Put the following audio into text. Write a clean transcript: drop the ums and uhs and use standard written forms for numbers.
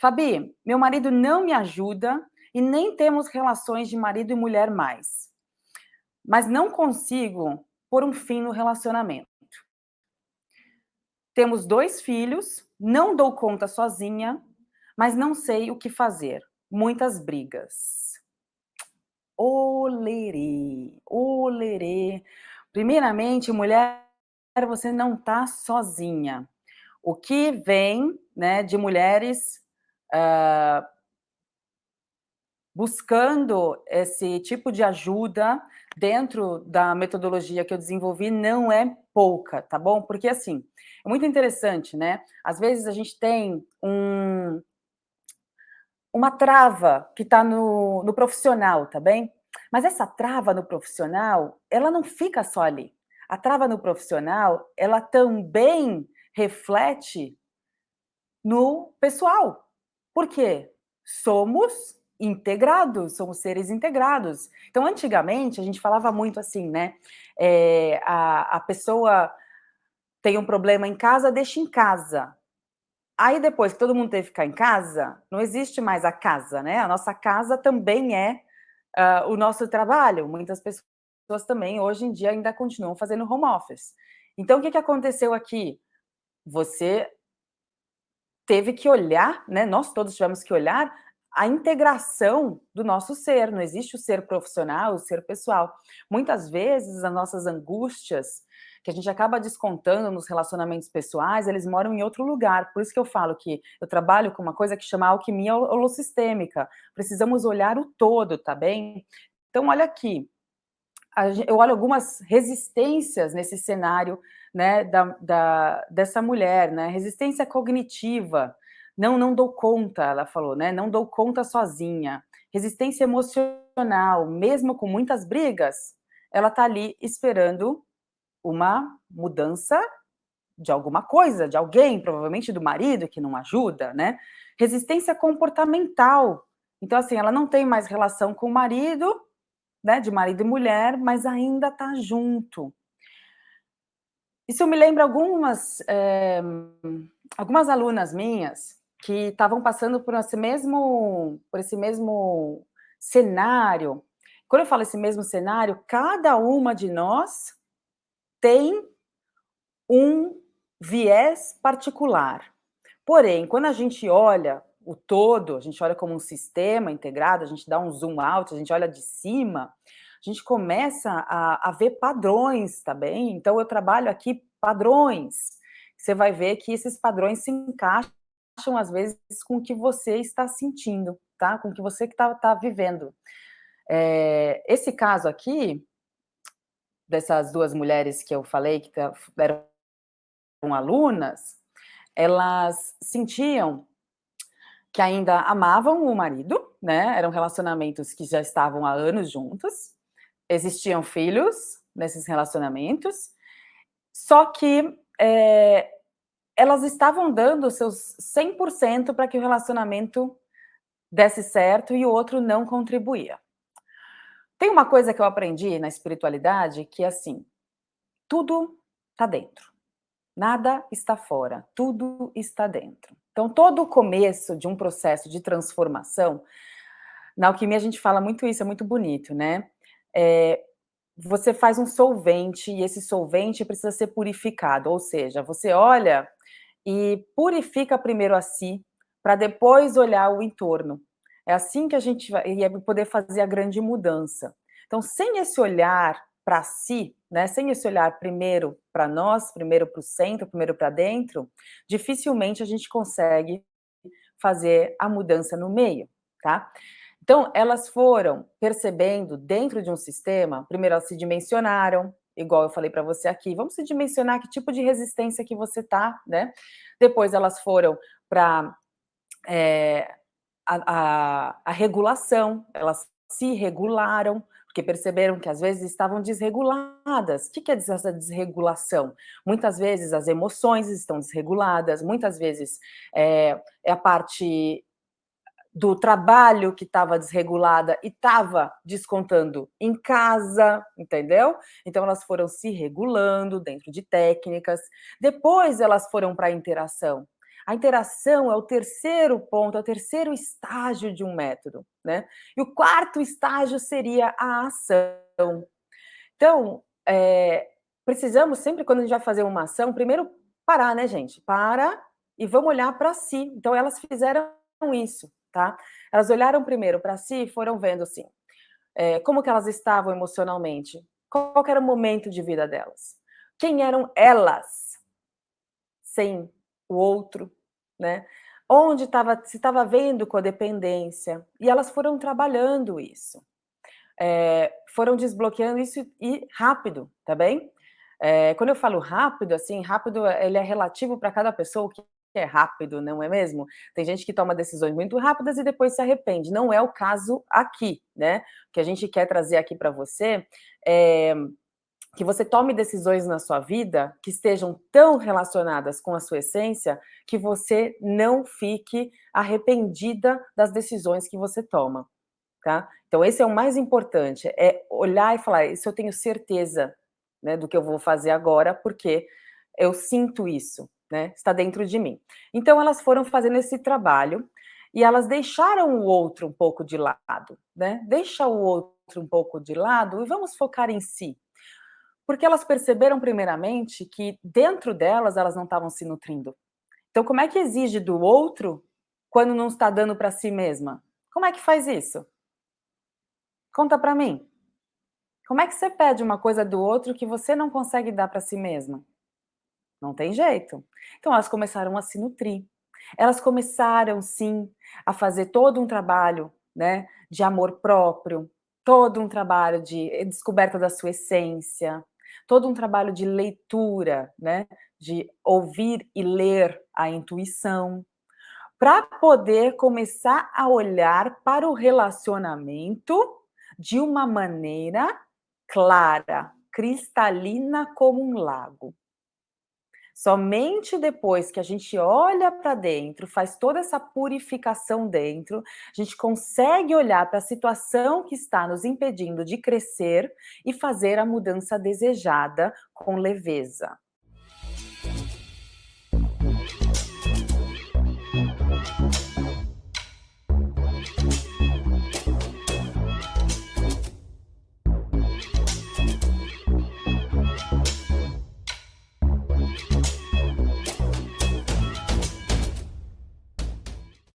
Fabi, meu marido não me ajuda e nem temos relações de marido e mulher mais. Mas não consigo pôr um fim no relacionamento. Temos 2 filhos, não dou conta sozinha, mas não sei o que fazer. Muitas brigas. Olerê, olerê. Primeiramente, mulher, você não está sozinha. O que vem, né, de mulheres buscando esse tipo de ajuda dentro da metodologia que eu desenvolvi não é pouca, tá bom? Porque assim, é muito interessante, né? Às vezes a gente tem uma trava que está no profissional, tá bem? Mas essa trava no profissional, ela não fica só ali. A trava no profissional, ela também reflete no pessoal. Por quê? Somos integrados, somos seres integrados. Então, antigamente, a gente falava muito assim, né? A pessoa tem um problema em casa, deixa em casa. Aí, depois que todo mundo teve que ficar em casa, não existe mais a casa, né? A nossa casa também é o nosso trabalho. Muitas pessoas também, hoje em dia, ainda continuam fazendo home office. Então, o que aconteceu aqui? Você teve que olhar, né, nós todos tivemos que olhar a integração do nosso ser, não existe o ser profissional, o ser pessoal. Muitas vezes as nossas angústias, que a gente acaba descontando nos relacionamentos pessoais, eles moram em outro lugar. Por isso que eu falo que eu trabalho com uma coisa que chama alquimia holossistêmica. Precisamos olhar o todo, tá bem? Então, olha aqui, eu olho algumas resistências nesse cenário, né, dessa mulher, né, resistência cognitiva, não dou conta, ela falou, né, não dou conta sozinha, resistência emocional, mesmo com muitas brigas, ela tá ali esperando uma mudança de alguma coisa, de alguém, provavelmente do marido que não ajuda, né, resistência comportamental, então assim, ela não tem mais relação com o marido, né, de marido e mulher, mas ainda tá junto. Isso me lembra algumas alunas minhas que estavam passando por esse mesmo cenário. Quando eu falo esse mesmo cenário, cada uma de nós tem um viés particular. Porém, quando a gente olha o todo, a gente olha como um sistema integrado, a gente dá um zoom out, a gente olha de cima, a gente começa a ver padrões, tá bem? Então, eu trabalho aqui padrões. Você vai ver que esses padrões se encaixam, às vezes, com o que você está sentindo, tá? Com o que você que tá vivendo. Esse caso aqui, dessas 2 mulheres que eu falei, que eram alunas, elas sentiam que ainda amavam o marido, né, eram relacionamentos que já estavam há anos juntos, existiam filhos nesses relacionamentos, só que, elas estavam dando os seus 100% para que o relacionamento desse certo e o outro não contribuía. Tem uma coisa que eu aprendi na espiritualidade que é assim, tudo está dentro. Nada está fora, tudo está dentro. Então, todo o começo de um processo de transformação, na alquimia a gente fala muito isso, é muito bonito, né? Você faz um solvente e esse solvente precisa ser purificado, ou seja, você olha e purifica primeiro a si, para depois olhar o entorno. É assim que a gente vai poder fazer a grande mudança. Então, sem esse olhar para si, né, sem esse olhar primeiro para nós, primeiro para o centro, primeiro para dentro, dificilmente a gente consegue fazer a mudança no meio, tá? Então, elas foram percebendo dentro de um sistema, primeiro elas se dimensionaram, igual eu falei para você aqui, vamos se dimensionar que tipo de resistência que você tá, né? Depois elas foram para a regulação, elas se regularam, porque perceberam que às vezes estavam desreguladas. O que é essa desregulação? Muitas vezes as emoções estão desreguladas, muitas vezes é a parte do trabalho que estava desregulada e estava descontando em casa, entendeu? Então elas foram se regulando dentro de técnicas. Depois elas foram para a interação. A interação é o terceiro ponto, é o terceiro estágio de um método, né? E o quarto estágio seria a ação. Então, precisamos sempre, quando a gente vai fazer uma ação, primeiro parar, né, gente? Para e vamos olhar para si. Então, elas fizeram isso, tá? Elas olharam primeiro para si e foram vendo, assim, como que elas estavam emocionalmente, qual que era o momento de vida delas, quem eram elas sem o outro, né? Onde estava, se estava vendo codependência, e elas foram trabalhando isso. Foram desbloqueando isso e rápido, tá bem? Quando eu falo rápido, assim, rápido ele é relativo para cada pessoa, o que é rápido, não é mesmo? Tem gente que toma decisões muito rápidas e depois se arrepende. Não é o caso aqui, né? O que a gente quer trazer aqui para você é que você tome decisões na sua vida que estejam tão relacionadas com a sua essência que você não fique arrependida das decisões que você toma. Tá? Então esse é o mais importante, é olhar e falar: "Isso eu tenho certeza, né, do que eu vou fazer agora, porque eu sinto isso, né, está dentro de mim". Então elas foram fazendo esse trabalho, e elas deixaram o outro um pouco de lado, né, deixa o outro um pouco de lado e vamos focar em si. Porque elas perceberam primeiramente que dentro delas, elas não estavam se nutrindo. Então como é que exige do outro, quando não está dando para si mesma? Como é que faz isso? Conta para mim. Como é que você pede uma coisa do outro que você não consegue dar para si mesma? Não tem jeito. Então elas começaram a se nutrir. Elas começaram sim a fazer todo um trabalho, né, de amor próprio, todo um trabalho de descoberta da sua essência, todo um trabalho de leitura, né, de ouvir e ler a intuição, para poder começar a olhar para o relacionamento de uma maneira clara, cristalina como um lago. Somente depois que a gente olha para dentro, faz toda essa purificação dentro, a gente consegue olhar para a situação que está nos impedindo de crescer e fazer a mudança desejada com leveza.